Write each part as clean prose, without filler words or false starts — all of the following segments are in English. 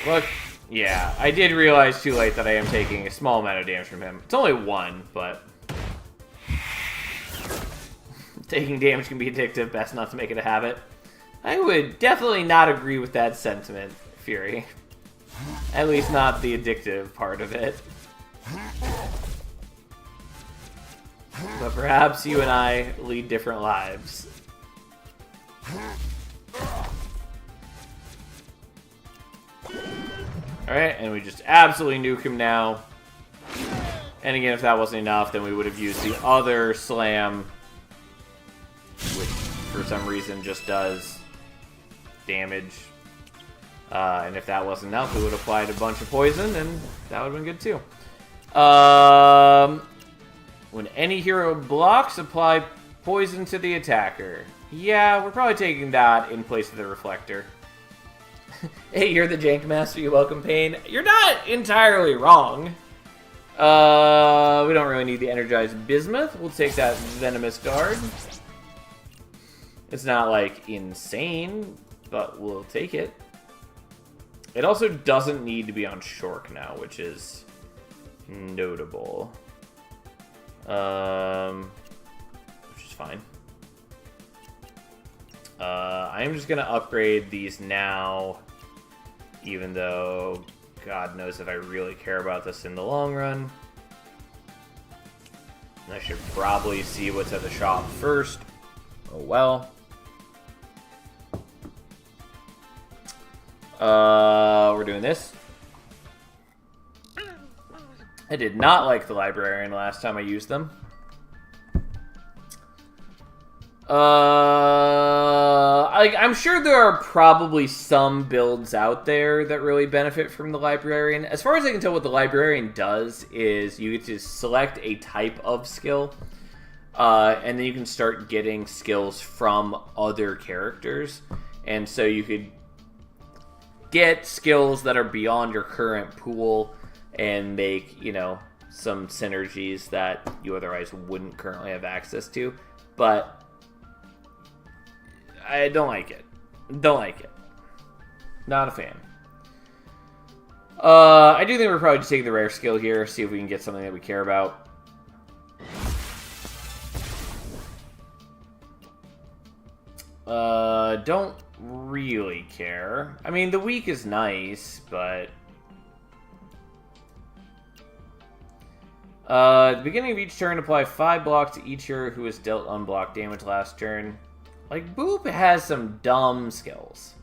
Look, yeah, I did realize too late that I am taking a small amount of damage from him. It's only one, but taking damage can be addictive. Best not to make it a habit. I would definitely not agree with that sentiment, Fury. At least not the addictive part of it. But perhaps you and I lead different lives. Alright, and we just absolutely nuke him now. And again, if that wasn't enough, then we would have used the other slam, which for some reason just does damage. And if that wasn't enough, we would have applied a bunch of poison, and that would have been good too. When any hero blocks, apply poison to the attacker. Yeah, we're probably taking that in place of the reflector. Hey, you're the Jank Master, you welcome pain. You're not entirely wrong. We don't really need the Energized Bismuth. We'll take that Venomous Guard. It's not, like, insane, but we'll take it. It also doesn't need to be on Shork now, which is notable. Which is fine. I am just going to upgrade these now, even though God knows if I really care about this in the long run. And I should probably see what's at the shop first. Oh well. We're doing this. I did not like the Librarian last time I used them. I'm sure there are probably some builds out there that really benefit from the Librarian. As far as I can tell, what the Librarian does is you get to select a type of skill, and then you can start getting skills from other characters. And so you could get skills that are beyond your current pool and make, you know, some synergies that you otherwise wouldn't currently have access to. But I don't like it. Don't like it. Not a fan. I do think we're probably just taking the rare skill here, see if we can get something that we care about. Don't really care. I mean, the weak is nice, but at the beginning of each turn, apply 5 blocks to each hero who has dealt unblocked damage last turn. Like, Boop has some dumb skills.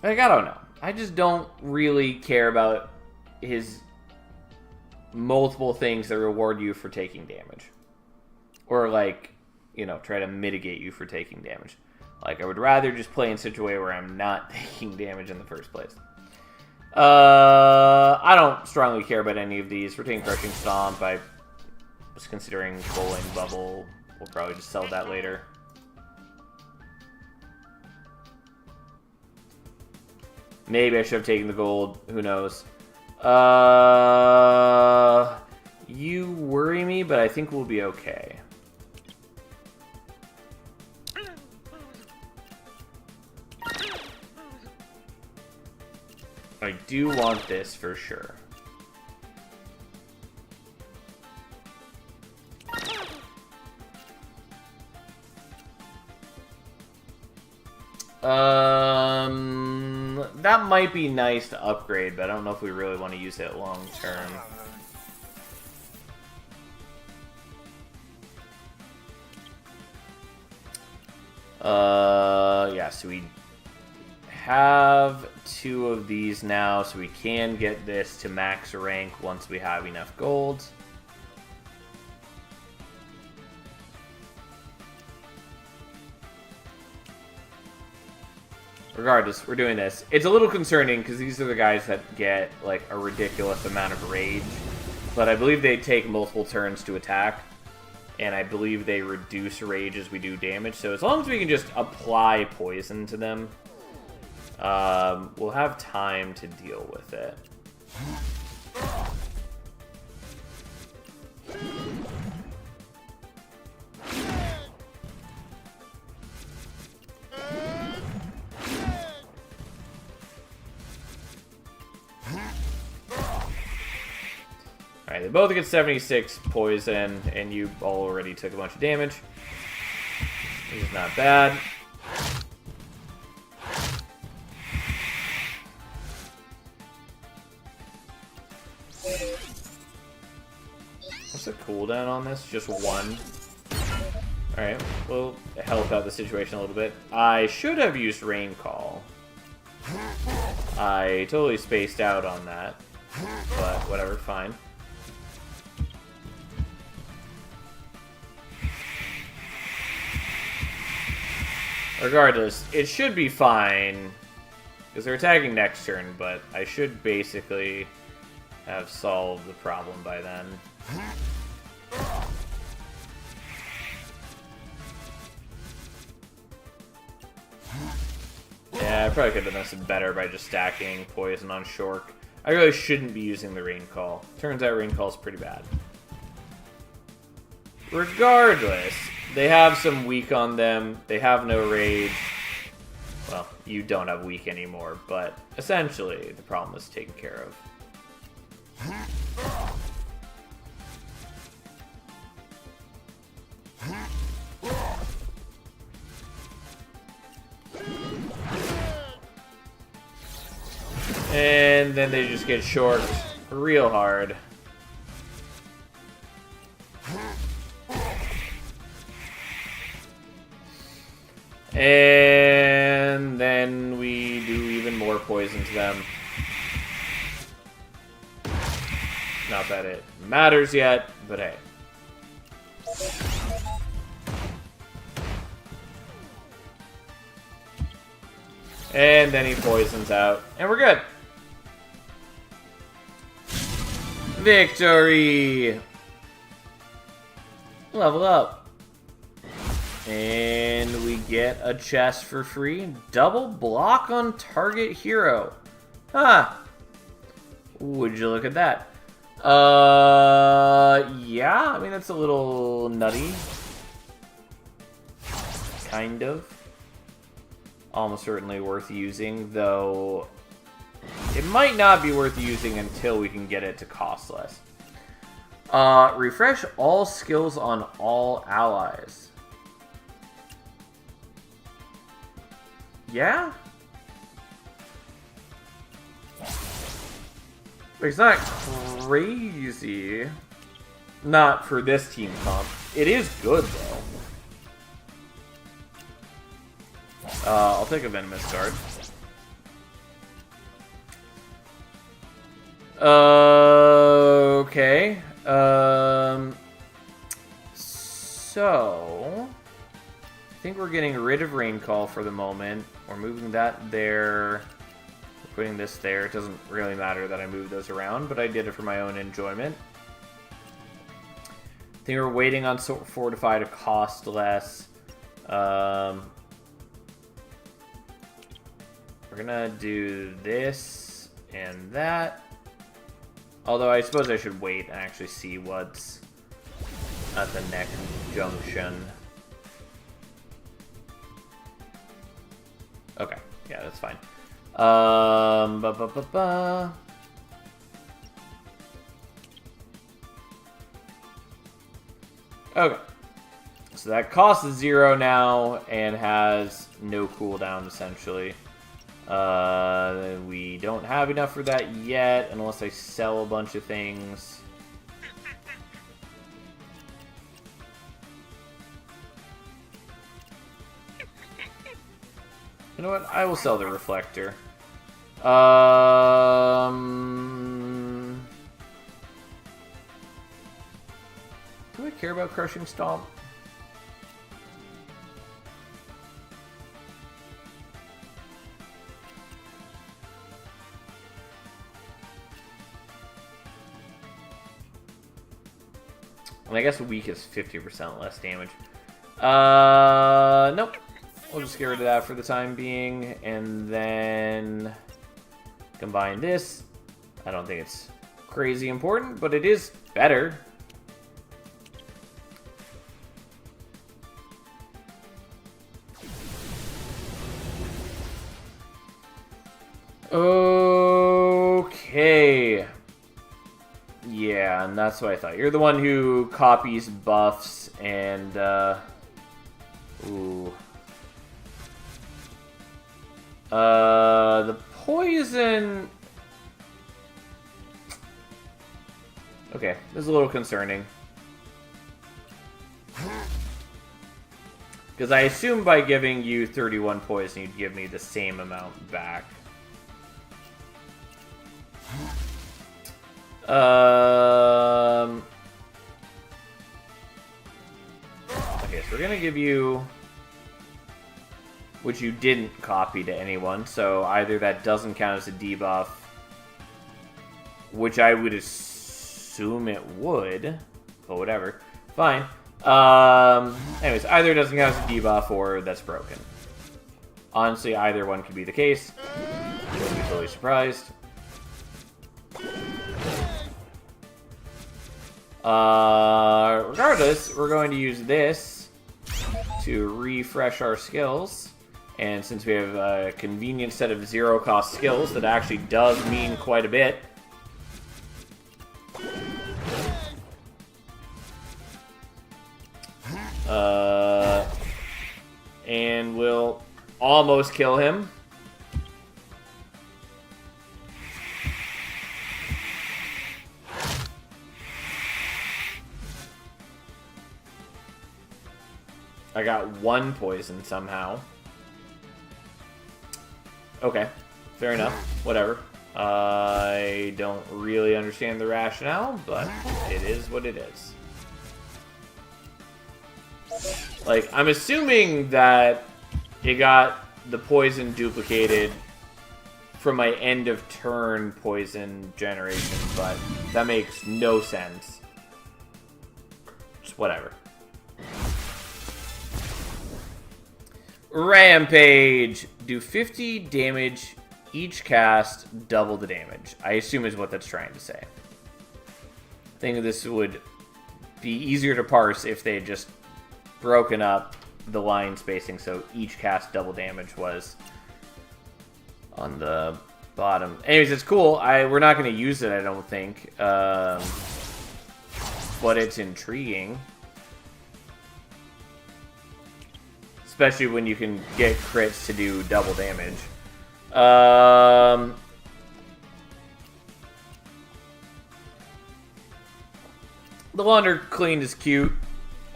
Like, I don't know. I just don't really care about his multiple things that reward you for taking damage. Or, like, you know, try to mitigate you for taking damage. Like, I would rather just play in such a way where I'm not taking damage in the first place. I don't strongly care about any of these. We're taking Crushing Stomp. I was considering Bowling Bubble. We'll probably just sell that later. Maybe I should have taken the gold. Who knows? You worry me, but I think we'll be okay. I do want this for sure. That might be nice to upgrade, but I don't know if we really want to use it long term. Yeah, so we have 2 of these now, so we can get this to max rank once we have enough gold. Regardless, we're doing this. It's a little concerning because these are the guys that get like a ridiculous amount of rage, but I believe they take multiple turns to attack, and I believe they reduce rage as we do damage. So as long as we can just apply poison to them, we'll have time to deal with it. Alright, they both get 76 poison, and you already took a bunch of damage. This is not bad. What's the cooldown on this? Just 1. Alright, we'll help out the situation a little bit. I should have used Rain Call. I totally spaced out on that. But whatever, fine. Regardless, it should be fine. Because they're attacking next turn, but I should basically have solved the problem by then. Yeah, I probably could have done this better by just stacking poison on Shork. I really shouldn't be using the Rain Call. Turns out Rain Call is pretty bad. Regardless, they have some weak on them. They have no rage. Well, you don't have weak anymore, but essentially the problem is taken care of. And then they just get shorked real hard. And then we do even more poison to them. Not that it matters yet, but hey. And then he poisons out, and we're good. Victory! Level up. And we get a chest for free. Double block on target hero. Huh. Would you look at that? Yeah, I mean, that's a little nutty. Kind of. Almost certainly worth using, though it might not be worth using until we can get it to cost less. Refresh all skills on all allies. Yeah? It's not crazy. Not for this team comp. It is good, though. I'll take a Venomous Guard. Okay. So I think we're getting rid of Rain Call for the moment. We're moving that there. We're putting this there. It doesn't really matter that I move those around, but I did it for my own enjoyment. I think we're waiting on Fortify to cost less. We're gonna do this and that. Although I suppose I should wait and actually see what's at the next junction. Okay, yeah, that's fine. Okay. So that cost is 0 now and has no cooldown essentially. We don't have enough for that yet, unless I sell a bunch of things. You know what? I will sell the reflector. Do I care about Crushing Stomp? I guess weak is 50% less damage. Nope. We'll just get rid of that for the time being, and then combine this. I don't think it's crazy important, but it is better. Okay. Yeah. Yeah, and that's what I thought. You're the one who copies buffs and, ooh. The poison... Okay, this is a little concerning. Because I assume by giving you 31 poison, you'd give me the same amount back. Okay, so we're gonna give you... which you didn't copy to anyone, so either that doesn't count as a debuff, which I would assume it would, but whatever. Fine. Anyways, either it doesn't count as a debuff or that's broken. Honestly, either one could be the case. Wouldn't be totally surprised. Regardless, we're going to use this to refresh our skills. And since we have a convenient set of zero-cost skills, that actually does mean quite a bit. And we'll almost kill him. I got one poison somehow. Okay, fair enough. Whatever. I don't really understand the rationale, but it is what it is. Like, I'm assuming that it got the poison duplicated from my end of turn poison generation, but that makes no sense. Just whatever. Rampage! Do 50 damage each cast, double the damage. I assume is what that's trying to say. I think this would be easier to parse if they had just broken up the line spacing so each cast double damage was on the bottom. Anyways, it's cool. We're not going to use it, I don't think. But it's intriguing. Especially when you can get crits to do double damage. The Launder Clean is cute.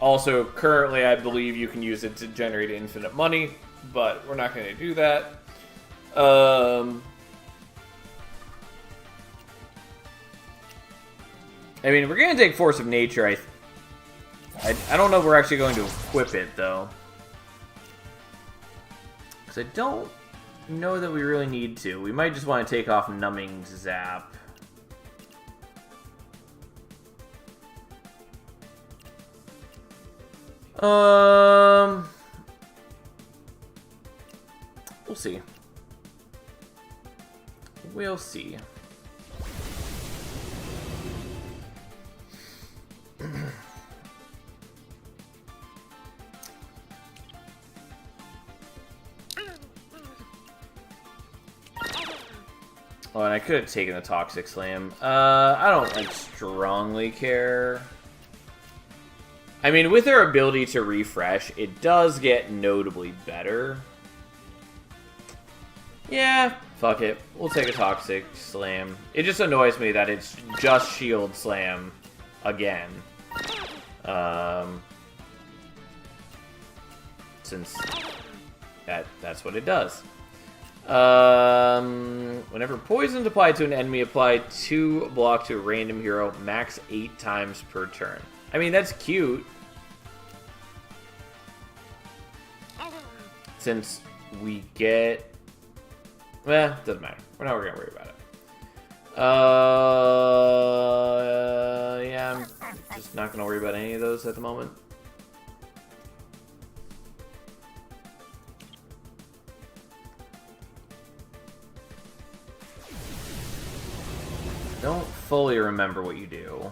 Also, currently, I believe you can use it to generate infinite money, but we're not going to do that. I mean, we're going to take Force of Nature. I don't know if we're actually going to equip it, though. Because I don't know that we really need to. We might just want to take off Numbing Zap. We'll see. We'll see. Oh, and I could have taken the Toxic Slam. I don't, like, strongly care. I mean, with their ability to refresh, it does get notably better. Yeah, fuck it. We'll take a Toxic Slam. It just annoys me that it's just Shield Slam again. Since that's what it does. Whenever poison's applied to an enemy, apply 2 block to a random hero, max 8 times per turn. I mean, that's cute. Since we get... Well, doesn't matter. We're not going to worry about it. Yeah, I'm just not going to worry about any of those at the moment. Don't fully remember what you do.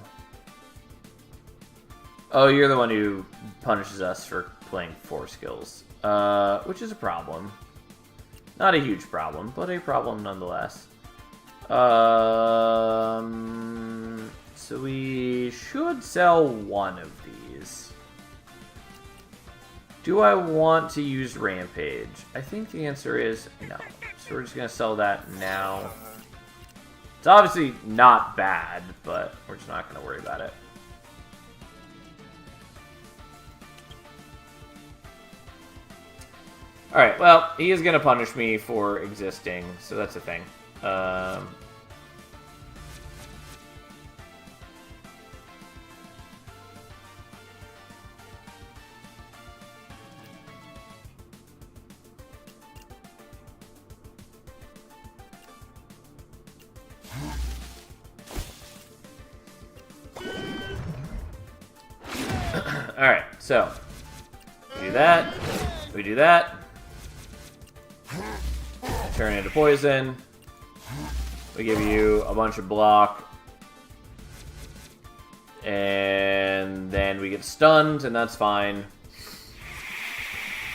Oh, you're the one who punishes us for playing 4 skills. Which is a problem. Not a huge problem, but a problem nonetheless. So we should sell one of these. Do I want to use Rampage? I think the answer is no. So we're just going to sell that now. It's obviously not bad, but we're just not going to worry about it. Alright, well, he is going to punish me for existing, so that's a thing. Alright, so we do that. We do that. Turn into poison. We give you a bunch of block. And then we get stunned, and that's fine.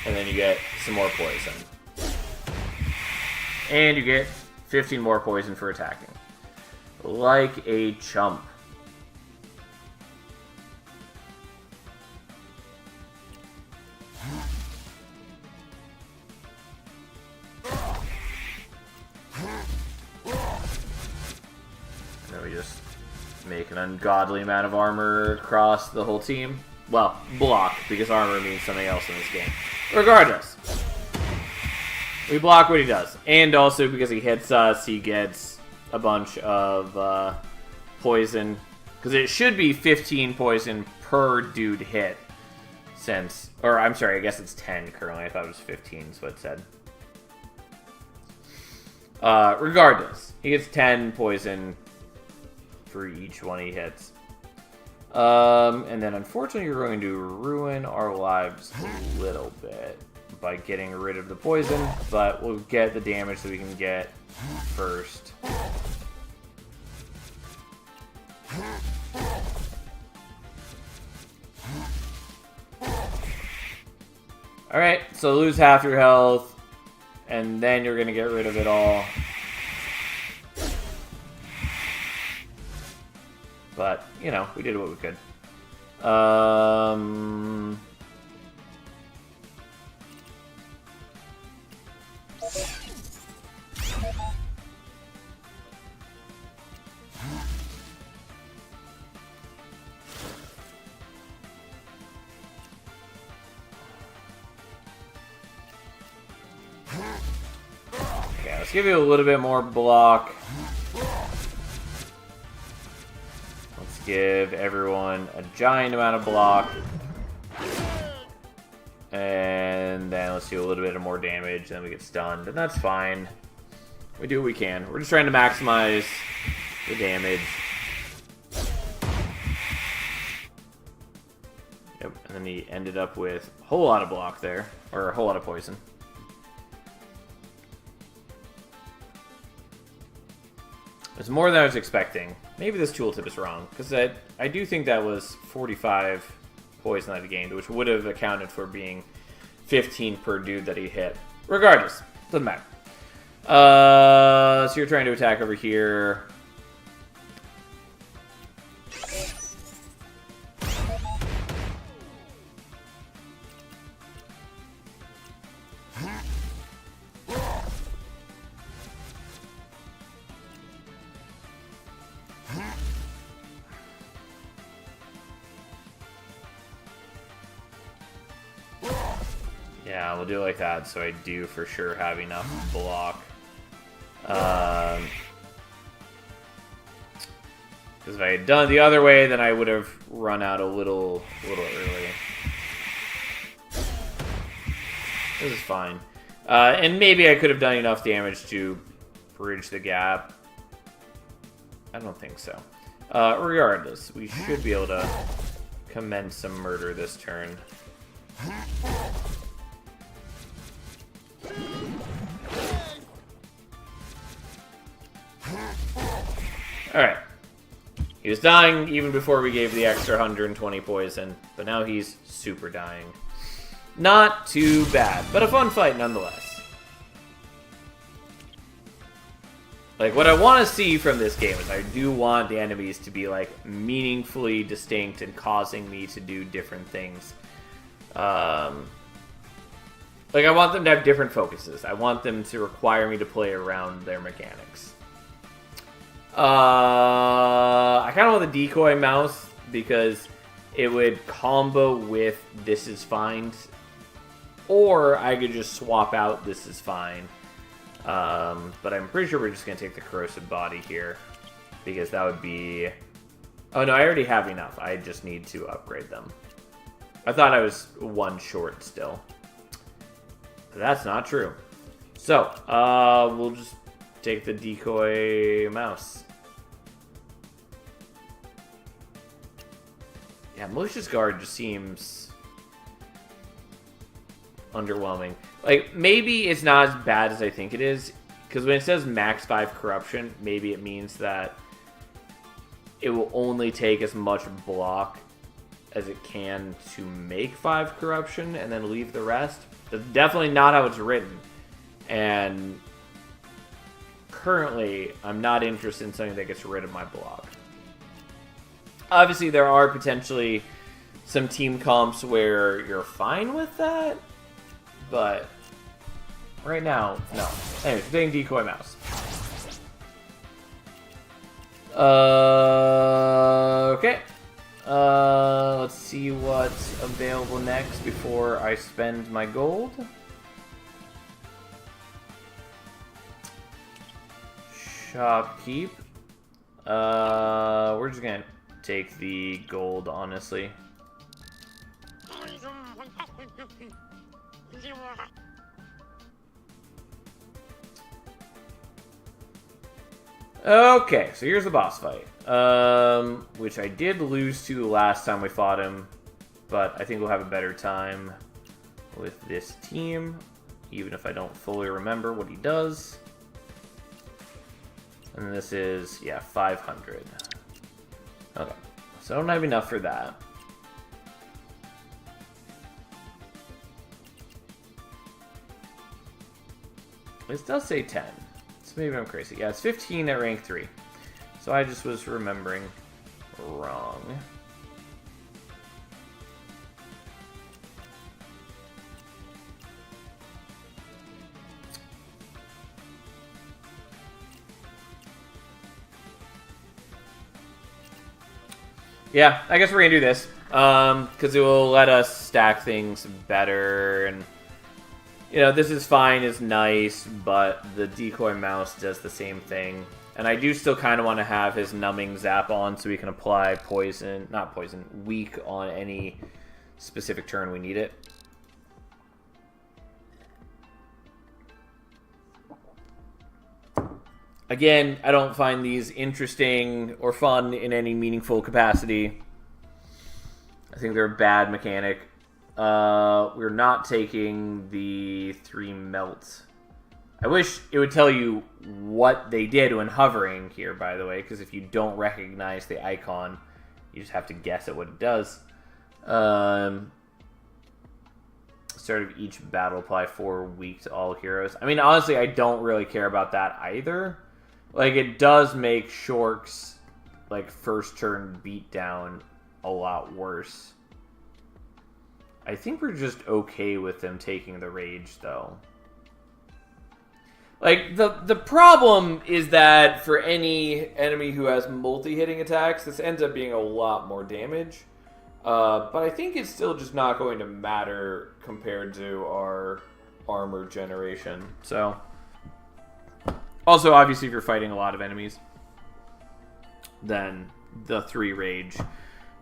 And then you get some more poison. And you get 15 more poison for attacking. Like a chump. Make an ungodly amount of armor across the whole team. Well, block, because armor means something else in this game. Regardless, we block what he does. And also, because he hits us, he gets a bunch of poison. Because it should be 15 poison per dude hit. Since, or I'm sorry, I guess it's 10 currently. I thought it was 15 is what it said. Regardless, he gets 10 poison for each one he hits. And then unfortunately you're going to ruin our lives a little bit by getting rid of the poison, but we'll get the damage that we can get first. Alright, so lose half your health, and then you're going to get rid of it all. But, you know, we did what we could. Okay, let's give you a little bit more block. Give everyone a giant amount of block. And then let's do a little bit of more damage, then we get stunned, and that's fine. We do what we can. We're just trying to maximize the damage. Yep, and then he ended up with a whole lot of block there, or a whole lot of poison. It's more than I was expecting. Maybe this tooltip is wrong, because I do think that was 45 poison that he gained, which would have accounted for being 15 per dude that he hit. Regardless, doesn't matter. So you're trying to attack over here. Yeah, we'll do it like that, so I do for sure have enough block. Because if I had done it the other way, then I would have run out a little early. This is fine. And maybe I could have done enough damage to bridge the gap. I don't think so. Regardless, we should be able to commence some murder this turn. Alright. He was dying even before we gave the extra 120 poison, but now he's super dying. Not too bad, but a fun fight nonetheless. Like, what I want to see from this game is I do want the enemies to be, like, meaningfully distinct and causing me to do different things. Like, I want them to have different focuses. I want them to require me to play around their mechanics. I kind of want the decoy mouse because it would combo with This Is Fine. Or I could just swap out This Is Fine. But I'm pretty sure we're just going to take the corrosive body here. Because that would be... Oh no, I already have enough. I just need to upgrade them. I thought I was one short still. But that's not true. So, we'll just take the decoy mouse. Yeah, Malicious Guard just seems underwhelming. Like, maybe it's not as bad as I think it is. Because when it says max 5 corruption, maybe it means that it will only take as much block as it can to make 5 corruption and then leave the rest. That's definitely not how it's written. And currently, I'm not interested in something that gets rid of my block. Obviously, there are potentially some team comps where you're fine with that. But right now, no. Anyways, we're taking decoy mouse. Okay. Let's see what's available next before I spend my gold. Shopkeep. We're just gonna take the gold, honestly. Okay, so here's the boss fight. Which I did lose to last time we fought him, but I think we'll have a better time with this team, even if I don't fully remember what he does. And this is, yeah, 500. Okay, so I don't have enough for that. This does say 10. So maybe I'm crazy. Yeah, it's 15 at rank 3. So I just was remembering wrong. Yeah, I guess we're gonna do this. Because it will let us stack things better, and you know, This Is Fine is nice, but the decoy mouse does the same thing. And I do still kind of want to have his numbing zap on so we can apply poison, not poison, weak on any specific turn we need it. Again, I don't find these interesting or fun in any meaningful capacity. I think they're a bad mechanic. We're not taking the 3 melt. I wish it would tell you what they did when hovering here, by the way, because if you don't recognize the icon, you just have to guess at what it does. Start of each battle, apply 4 weak to all heroes. I mean, honestly, I don't really care about that either. Like, it does make Shork's, like, first turn beatdown a lot worse. I think we're just okay with them taking the rage, though. Like, the problem is that for any enemy who has multi-hitting attacks, this ends up being a lot more damage. But I think it's still just not going to matter compared to our armor generation. So, also, obviously, if you're fighting a lot of enemies, then the 3 rage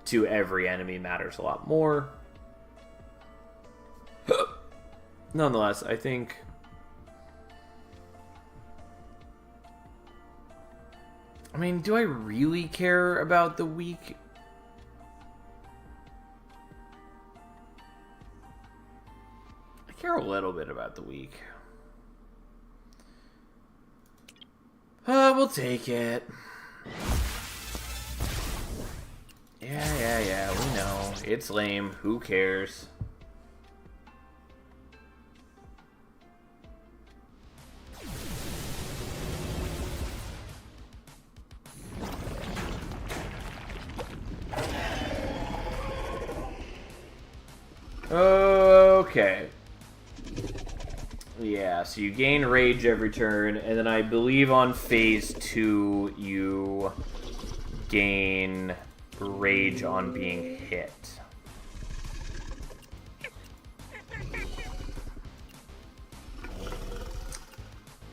to every enemy matters a lot more. Nonetheless, I think... I mean, do I really care about the weak? I care a little bit about the weak. We'll take it. Yeah, we know. It's lame. Who cares? Okay. Yeah, so you gain rage every turn, and then I believe on phase 2 you gain rage on being hit.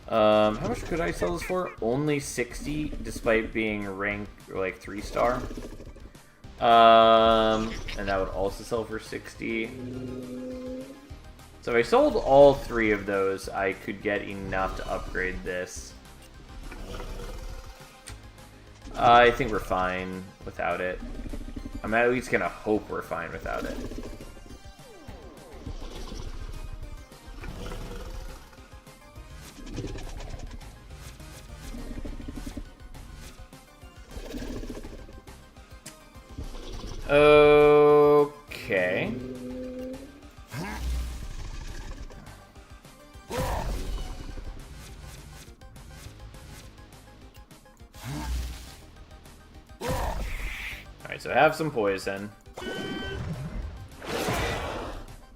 How much could I sell this for? Only 60, despite being ranked like 3-star. And that would also sell for 60. So if I sold all 3 of those, I could get enough to upgrade this. I think we're fine without it. I'm at least gonna hope we're fine without it. Okay. Alright, so I have some poison.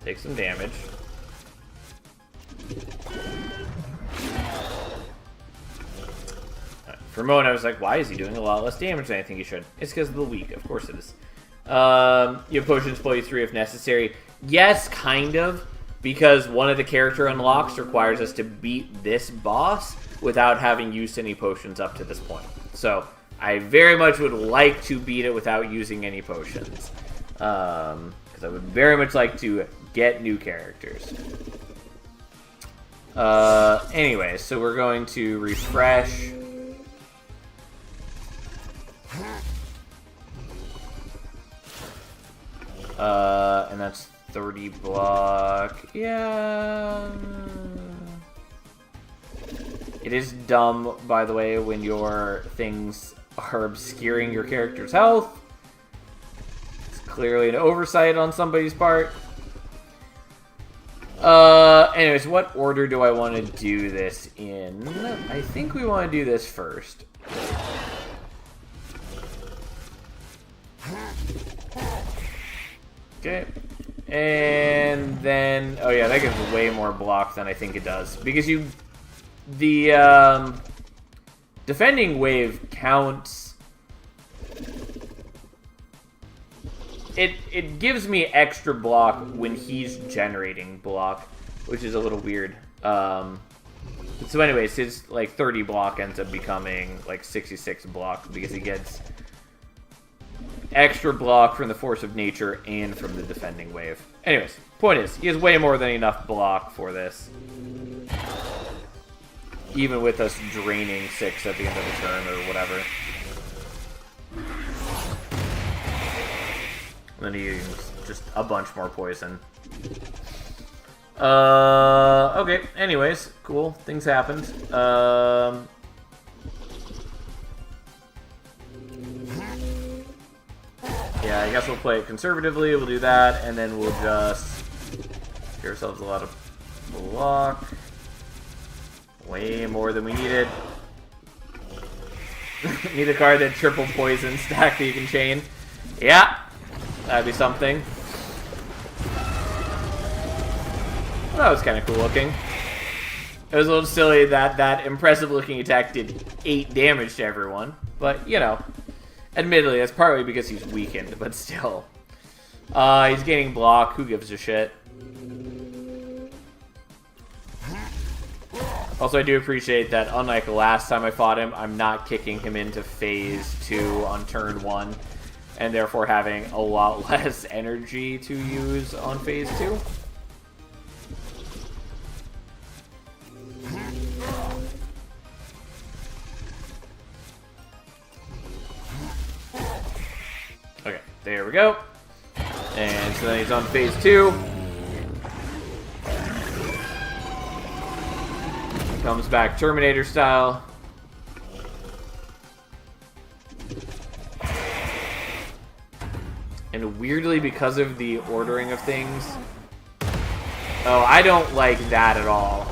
Take some damage. For a moment, I was like, why is he doing a lot less damage than I think he should? It's because of the weak. Of course it is. You have potions play 3 if necessary. Yes, kind of. Because one of the character unlocks requires us to beat this boss without having used any potions up to this point. So, I very much would like to beat it without using any potions. Because I would very much like to get new characters. Anyway, so we're going to refresh. And that's 30 block. Yeah. It is dumb, by the way, when your things are obscuring your character's health. It's clearly an oversight on somebody's part. Anyways, what order do I want to do this in? I think we want to do this first. Okay. And then... oh yeah, that gives way more block than I think it does. Because you... the, defending wave counts... It gives me extra block when he's generating block, which is a little weird. So anyways, his, like, 30 block ends up becoming, like, 66 block because he gets... extra block from the force of nature and from the defending wave. Anyways, point is, he has way more than enough block for this. Even with us draining 6 at the end of the turn or whatever. And then he uses just a bunch more poison. Okay, anyways, cool. Things happened. Yeah, I guess we'll play it conservatively, we'll do that, and then we'll just give ourselves a lot of block. Way more than we needed. Need a card that triple poison stack that you can chain. Yeah, that'd be something. That was kind of cool looking. It was a little silly that that impressive looking attack did 8 damage to everyone, but, you know. Admittedly, that's partly because he's weakened, but still. He's gaining block. Who gives a shit? Also, I do appreciate that, unlike the last time I fought him, I'm not kicking him into phase 2 on turn 1, and therefore having a lot less energy to use on phase 2. Okay, there we go. And so then he's on phase 2. Comes back Terminator style. And weirdly, because of the ordering of things... oh, I don't like that at all.